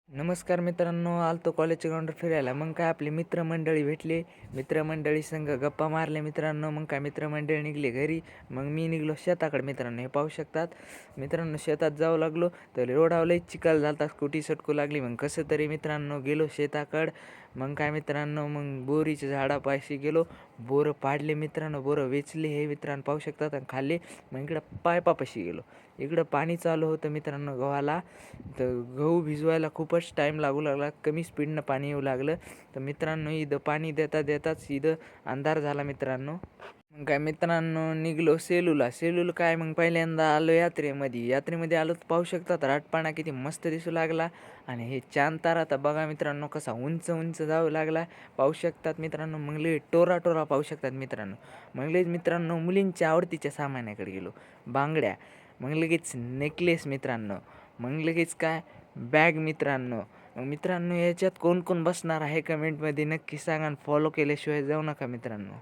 नमस्कार मित्रांनो, आलतो कॉलेजच्या ग्राउंडवर फिरायला. मग काय आपली मित्रमंडळी भेटली. मित्रमंडळी संग गप्पा मारल्या मित्रांनो. मग काय मित्रमंडळी निघले घरी. मग मी निघलो शेताकडे मित्रांनो. हे पाहू शकतात मित्रांनो, शेतात जाऊ लागलो तर रोडावर लई चिखल झालता, स्कूटी सटकू लागली. मग कसं तरी मित्रांनो गेलो शेताकडं. मग काय मित्रांनो, मग बोरीच्या झाडापाशी गेलो. बोरं पाडले मित्रांनो, बोरं वेचले हे मित्रांनो पाहू शकतात आणि खाल्ले. मग इकडं पायपापाशी गेलो. इकडं पाणी चालू होतं मित्रांनो गव्हाला. तर गहू भिजवायला खूपच टाईम लागू लागला, कमी स्पीडनं पाणी येऊ लागलं. तर मित्रांनो इथं पाणी देताच इथं अंधार झाला मित्रांनो. मग काय मित्रांनो निघलो सेलूला काय मग पहिल्यांदा आलो यात्रेमध्ये आलो तर पाहू शकतात राटपाणा किती मस्त दिसू लागला. आणि हे चांद तारा तर बघा मित्रांनो कसा उंच उंच जाऊ लागला पाहू शकतात मित्रांनो. मग लई टोरा पाहू शकतात मित्रांनो. मग लगेच मित्रांनो मुलींच्या आवडतीच्या सामानाकडे गेलो, बांगड्या. मग लगेच नेकलेस मित्रांनो. मग लगेच काय बॅग मित्रांनो. मग मित्रांनो याच्यात कोण कोण बसणार आहे कमेंटमध्ये नक्की सांगा आणि फॉलो केल्याशिवाय जाऊ नका मित्रांनो.